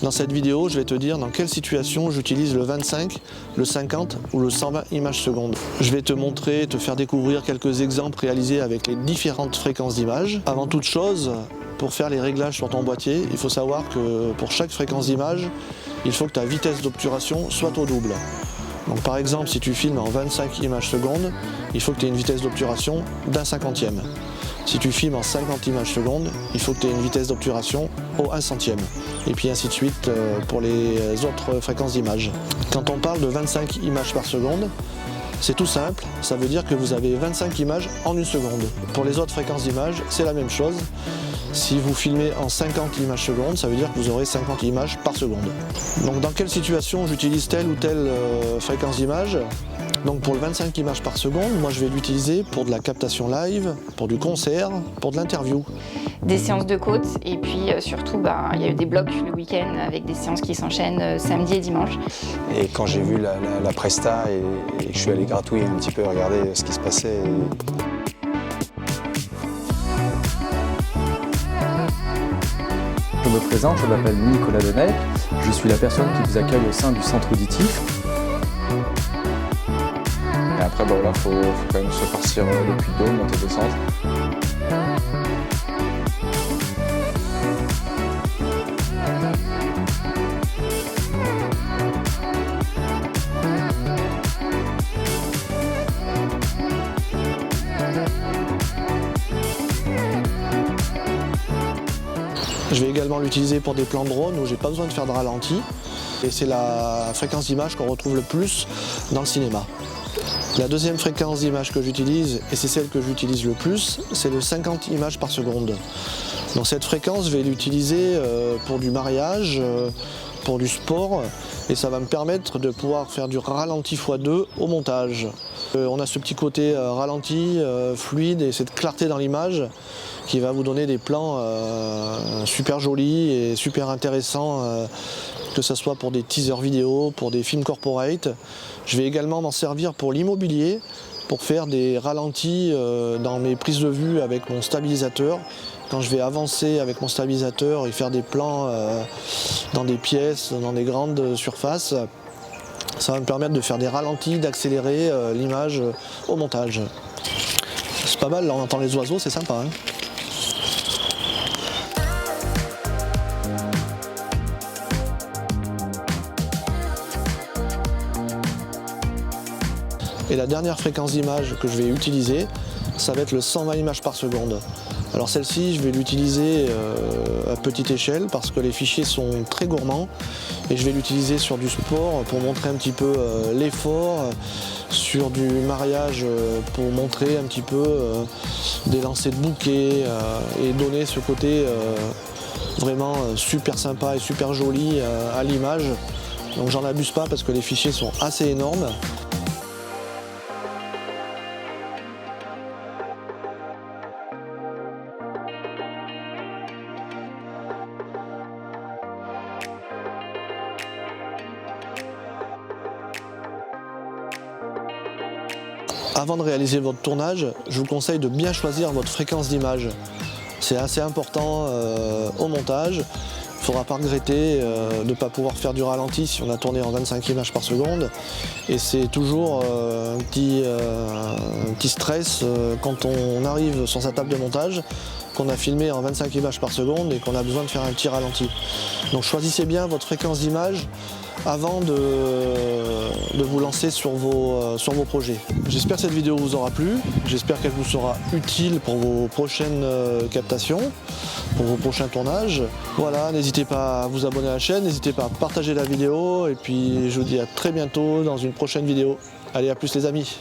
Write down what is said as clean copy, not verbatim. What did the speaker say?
Dans cette vidéo, je vais te dire dans quelle situation j'utilise le 25, le 50 ou le 120 images secondes. Je vais te montrer, te faire découvrir quelques exemples réalisés avec les différentes fréquences d'image. Avant toute chose, pour faire les réglages sur ton boîtier, il faut savoir que pour chaque fréquence d'image, il faut que ta vitesse d'obturation soit au double. Donc par exemple, si tu filmes en 25 images secondes, il faut que tu aies une vitesse d'obturation d'un cinquantième. Si tu filmes en 50 images secondes, il faut que tu aies une vitesse d'obturation au 1 centième. Et puis ainsi de suite pour les autres fréquences d'image. Quand on parle de 25 images par seconde, c'est tout simple, ça veut dire que vous avez 25 images en une seconde. Pour les autres fréquences d'image, c'est la même chose. Si vous filmez en 50 images secondes, ça veut dire que vous aurez 50 images par seconde. Donc dans quelle situation j'utilise telle ou telle fréquence d'image? Donc pour le 25 images par seconde, moi je vais l'utiliser pour de la captation live, pour du concert, pour de l'interview. Des séances de côte et puis surtout il y a eu des blocs le week-end avec des séances qui s'enchaînent samedi et dimanche. Et quand j'ai vu la presta et que je suis allé gratouiller un petit peu, regarder ce qui se passait. Je me présente, je m'appelle Nicolas Denec, je suis la personne qui vous accueille au sein du centre auditif. Et après, voilà, faut quand même se farcir le puits d'eau, monter, descendre. Je vais également l'utiliser pour des plans drone où j'ai pas besoin de faire de ralenti. Et c'est la fréquence d'image qu'on retrouve le plus dans le cinéma. La deuxième fréquence d'image que j'utilise, et c'est celle que j'utilise le plus, c'est le 50 images par seconde. Donc cette fréquence, je vais l'utiliser pour du mariage, pour du sport, et ça va me permettre de pouvoir faire du ralenti x2 au montage. On a ce petit côté ralenti, fluide, et cette clarté dans l'image qui va vous donner des plans super jolis et super intéressants, que ce soit pour des teasers vidéo, pour des films corporate. Je vais également m'en servir pour l'immobilier, pour faire des ralentis dans mes prises de vue avec mon stabilisateur. Quand je vais avancer avec mon stabilisateur et faire des plans dans des pièces, dans des grandes surfaces, ça va me permettre de faire des ralentis, d'accélérer l'image au montage. C'est pas mal, là on entend les oiseaux, c'est sympa, hein. Et la dernière fréquence d'image que je vais utiliser, ça va être le 120 images par seconde. Alors celle-ci, je vais l'utiliser à petite échelle parce que les fichiers sont très gourmands et je vais l'utiliser sur du sport pour montrer un petit peu l'effort, sur du mariage pour montrer un petit peu des lancers de bouquets et donner ce côté vraiment super sympa et super joli à l'image. Donc j'en abuse pas parce que les fichiers sont assez énormes. Avant de réaliser votre tournage, je vous conseille de bien choisir votre fréquence d'image. C'est assez important au montage. Il ne faudra pas regretter de ne pas pouvoir faire du ralenti si on a tourné en 25 images par seconde. Et c'est toujours un petit stress quand on arrive sur sa table de montage, qu'on a filmé en 25 images par seconde et qu'on a besoin de faire un petit ralenti. Donc choisissez bien votre fréquence d'image avant de vous lancer sur vos projets. J'espère que cette vidéo vous aura plu, j'espère qu'elle vous sera utile pour vos prochaines captations, pour vos prochains tournages. Voilà, n'hésitez pas à vous abonner à la chaîne, n'hésitez pas à partager la vidéo et puis je vous dis à très bientôt dans une prochaine vidéo. Allez, à plus les amis.